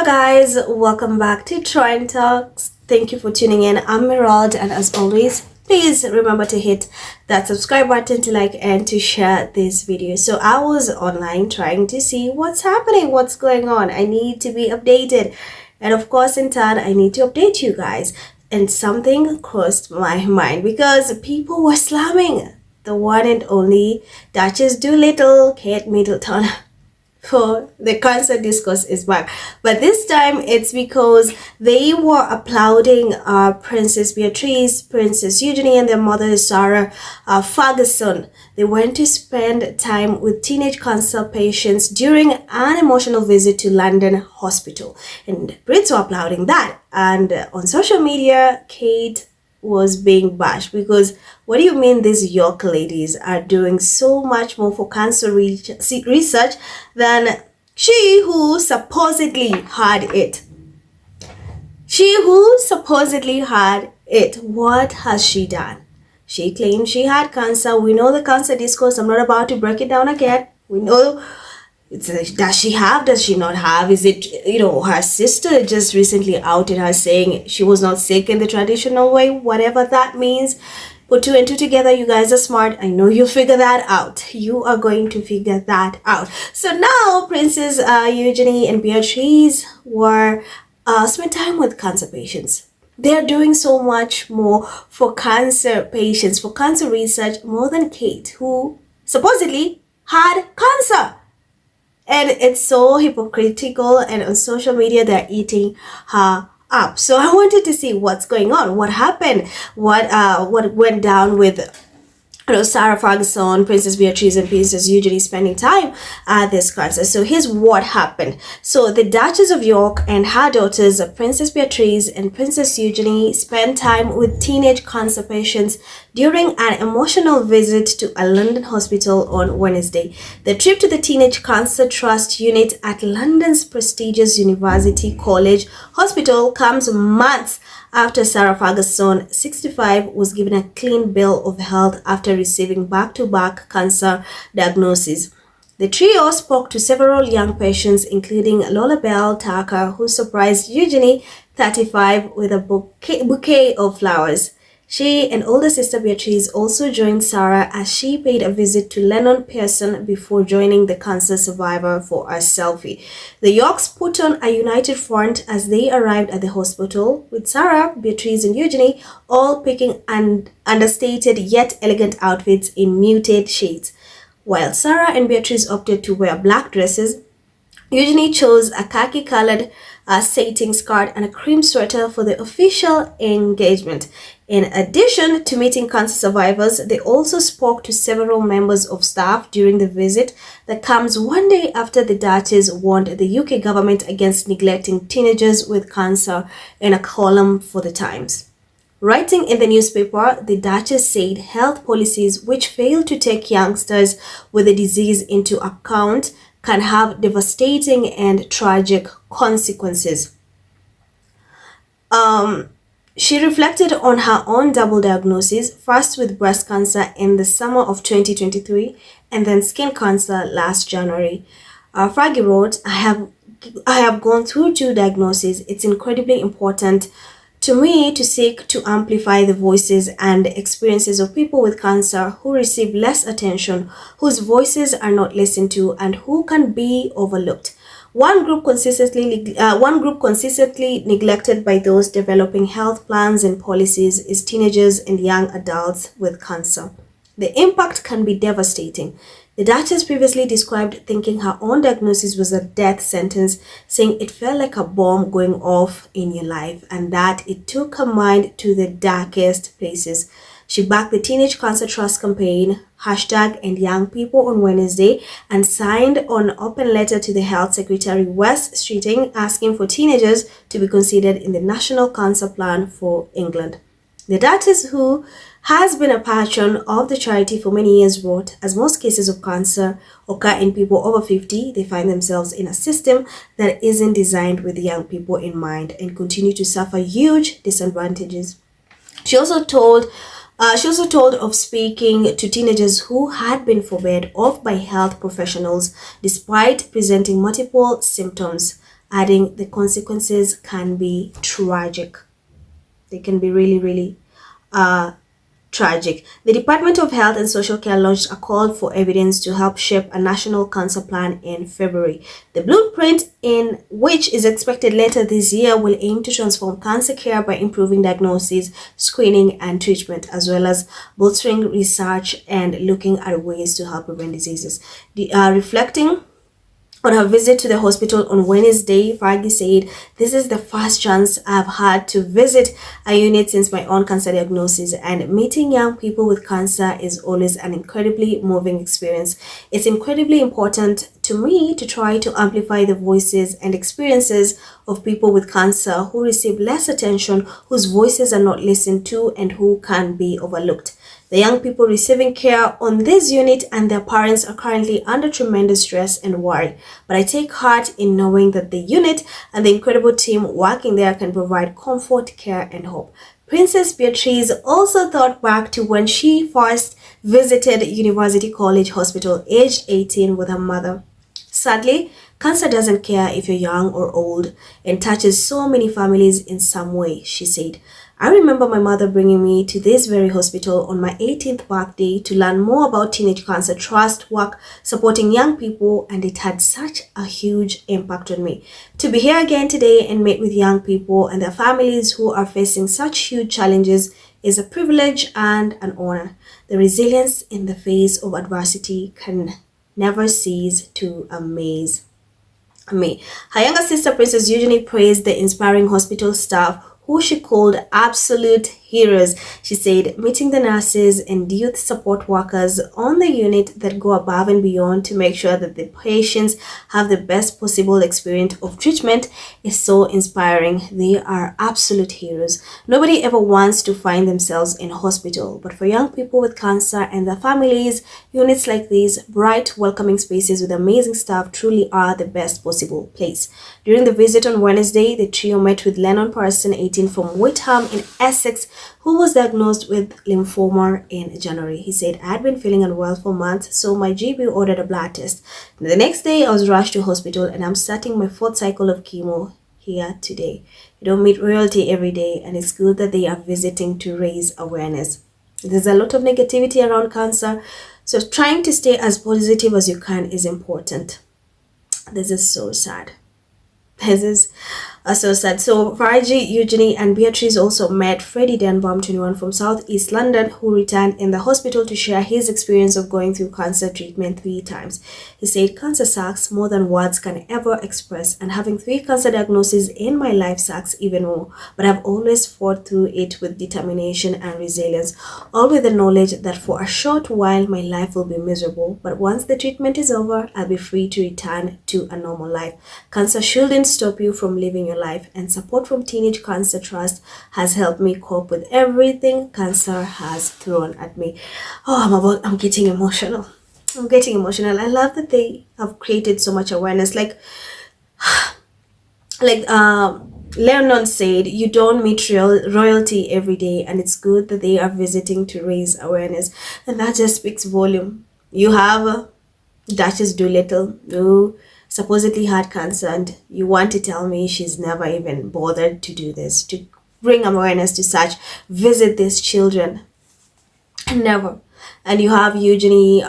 guys, welcome back to Trend Talks. Thank you for tuning in. I'm Mirald, and as always, please remember to hit that subscribe button to like and to share this video. So I was online trying to see what's happening, what's going on. I need to be updated, and of course in turn I need to update you guys. And something crossed my mind because people were slamming the one and only Duchess Doolittle, Kate Middleton, for the cancer discourse is back. But this time it's because they were applauding Princess Beatrice, Princess Eugenie, and their mother Sarah Ferguson. They went to spend time with teenage cancer patients during an emotional visit to London hospital, and Brits were applauding that. And on social media, Kate was being bashed because what do you mean these York ladies are doing so much more for cancer research than she who supposedly had it? She who supposedly had it, what has she done? She claimed she had cancer. We know the cancer discourse. I'm not about to break it down again. We know. Does she have? Does she not have? Is it, her sister just recently outed her saying she was not sick in the traditional way, whatever that means. Put two and two together. You guys are smart. I know you'll figure that out. You are going to figure that out. So now Princess Eugenie and Beatrice were spent time with cancer patients. They're doing so much more for cancer patients, for cancer research, more than Kate, who supposedly had cancer. And it's so hypocritical, and on social media they're eating her up. So I wanted to see what's going on, what happened, what went down with Sarah Ferguson, Princess Beatrice, and Princess Eugenie spending time at this concert. So here's what happened. So the Duchess of York and her daughters, Princess Beatrice and Princess Eugenie, spent time with teenage cancer patients during an emotional visit to a London hospital on Wednesday. The trip to the Teenage Cancer Trust unit at London's prestigious University College Hospital comes months after Sarah Ferguson, 65, was given a clean bill of health after receiving back-to-back cancer diagnoses. The trio spoke to several young patients, including Lola Bell Tucker, who surprised Eugenie, 35, with a bouquet of flowers. She and older sister Beatrice also joined Sarah as she paid a visit to Lennon Pearson before joining the cancer survivor for a selfie. The Yorks put on a united front as they arrived at the hospital, with Sarah, Beatrice, and Eugenie all picking understated yet elegant outfits in muted shades. While Sarah and Beatrice opted to wear black dresses, Eugenie chose a khaki-colored satin skirt and a cream sweater for the official engagement. In addition to meeting cancer survivors, they also spoke to several members of staff during the visit that comes one day after the Duchess warned the UK government against neglecting teenagers with cancer in a column for the Times. Writing in the newspaper, the Duchess said health policies which fail to take youngsters with the disease into account can have devastating and tragic consequences. She reflected on her own double diagnosis, first with breast cancer in the summer of 2023 and then skin cancer last January. Fraggy wrote, I have gone through two diagnoses. It's incredibly important to me to seek to amplify the voices and experiences of people with cancer who receive less attention, whose voices are not listened to, and who can be overlooked. One group consistently neglected by those developing health plans and policies is teenagers and young adults with cancer. The impact can be devastating. The Duchess previously described thinking her own diagnosis was a death sentence, saying it felt like a bomb going off in your life and that it took her mind to the darkest places. She backed the Teenage Cancer Trust campaign, #AndYoungPeople, on Wednesday and signed an open letter to the Health Secretary Wes Streeting asking for teenagers to be considered in the National Cancer Plan for England. The Duchess, who has been a patron of the charity for many years, wrote, as most cases of cancer occur in people over 50, they find themselves in a system that isn't designed with young people in mind and continue to suffer huge disadvantages. She also told of speaking to teenagers who had been forbade off by health professionals despite presenting multiple symptoms. adding the consequences can be tragic. They can be really, really uh, tragic. The Department of Health and Social Care launched a call for evidence to help shape a national cancer plan in February. The blueprint, in which is expected later this year, will aim to transform cancer care by improving diagnosis, screening, and treatment, as well as bolstering research and looking at ways to help prevent diseases. Reflecting on her visit to the hospital on Wednesday, Fargi said, "This is the first chance I've had to visit a unit since my own cancer diagnosis, and meeting young people with cancer is always an incredibly moving experience. It's incredibly important to me to try to amplify the voices and experiences of people with cancer who receive less attention, whose voices are not listened to, and who can be overlooked. The young people receiving care on this unit and their parents are currently under tremendous stress and worry. But I take heart in knowing that the unit and the incredible team working there can provide comfort, care, and hope." Princess Beatrice also thought back to when she first visited University College Hospital aged 18 with her mother. "Sadly, cancer doesn't care if you're young or old and touches so many families in some way," she said. "I remember my mother bringing me to this very hospital on my 18th birthday to learn more about teenage cancer trust work supporting young people, and it had such a huge impact on me. To be here again today and meet with young people and their families who are facing such huge challenges is a privilege and an honor. The resilience in the face of adversity can never cease to amaze me." Her younger sister, Princess Eugenie, praised the inspiring hospital staff, who she called absolute heroes. She said, "Meeting the nurses and youth support workers on the unit that go above and beyond to make sure that the patients have the best possible experience of treatment is so inspiring. They are absolute heroes. Nobody ever wants to find themselves in hospital, but for young people with cancer and their families, units like these, bright, welcoming spaces with amazing staff, truly are the best possible place." During the visit on Wednesday, the trio met with Lennon Parson, 18, from Witham in Essex, who was diagnosed with lymphoma in January. He said, "I had been feeling unwell for months, so my GP ordered a blood test. The next day, I was rushed to hospital, and I'm starting my 4th cycle of chemo here today." You don't meet royalty every day, and it's good that they are visiting to raise awareness. There's a lot of negativity around cancer, so trying to stay as positive as you can is important. This is so sad. This is so sad. So Farji, Eugenie, and Beatrice also met Freddie Denbaum, 21, from Southeast London, who returned in the hospital to share his experience of going through cancer treatment 3 times. He said, "Cancer sucks more than words can ever express, and having 3 cancer diagnoses in my life sucks even more. But I've always fought through it with determination and resilience, all with the knowledge that for a short while my life will be miserable, but once the treatment is over, I'll be free to return to a normal life. Cancer shouldn't stop you from living your life, and support from Teenage Cancer Trust has helped me cope with everything cancer has thrown at me." Oh, I'm getting emotional. I'm getting emotional. I love that they have created so much awareness. Like Lennon said, you don't meet royalty every day, and it's good that they are visiting to raise awareness, and that just speaks volume. You have Duchess Doolittle, who supposedly had cancer, and you want to tell me she's never even bothered to do this, to bring awareness to such, visit these children? Never. And you have Eugenie,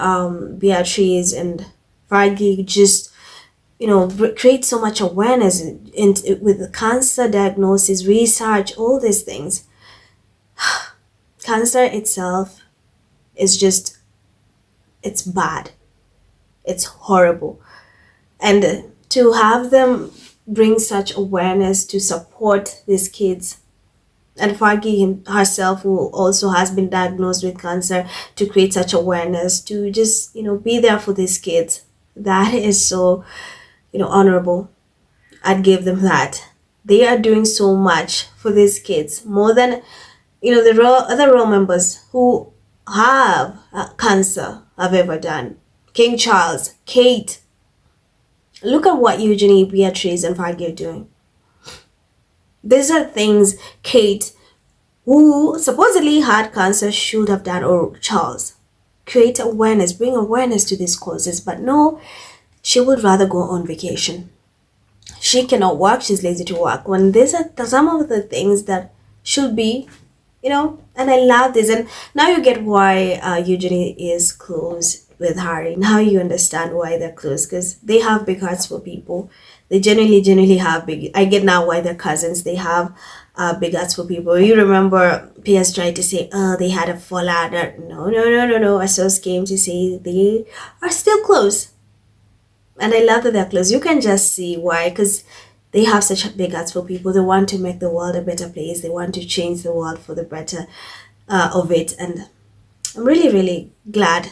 Beatrice, and Fargi just, create so much awareness with the cancer diagnosis, research, all these things. Cancer itself is just, it's bad. It's horrible. And to have them bring such awareness to support these kids, and Fargi herself, who also has been diagnosed with cancer, to create such awareness, to just, be there for these kids, that is so, honorable. I'd give them that. They are doing so much for these kids, more than, the other royal members who have cancer have ever done. King Charles, Kate. Look at what Eugenie, Beatrice, and Fargi are doing. These are things Kate, who supposedly had cancer, should have done, or Charles. Create awareness, bring awareness to these causes. But no, she would rather go on vacation. she cannot work, she's lazy to work, when these are some of the things that should be, and I love this. And now you get why Eugenie is close with Harry. Now you understand why they're close, because they have big hearts for people. They genuinely have big. I get now why they're cousins. They have big hearts for people. You remember PS tried to say, oh, they had a fallout. No. Asos came to say they are still close. And I love that they're close. You can just see why, because they have such big hearts for people. They want to make the world a better place. They want to change the world for the better of it. And I'm really glad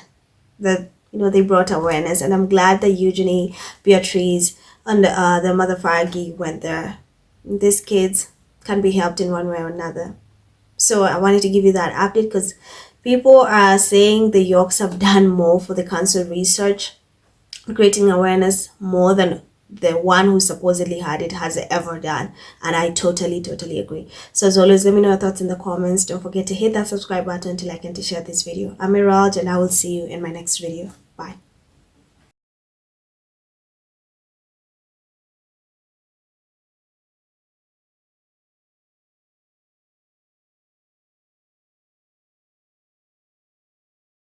that they brought awareness, and I'm glad that Eugenie, Beatrice, and the mother Fargi went there. These kids can be helped in one way or another. So I wanted to give you that update, because people are saying the Yorks have done more for the cancer research, creating awareness, more than the one who supposedly had it has ever done. And I totally agree. So as always, let me know your thoughts in the comments. Don't forget to hit that subscribe button to like and to share this video. I'm Emerald, and I will see you in my next video. Bye.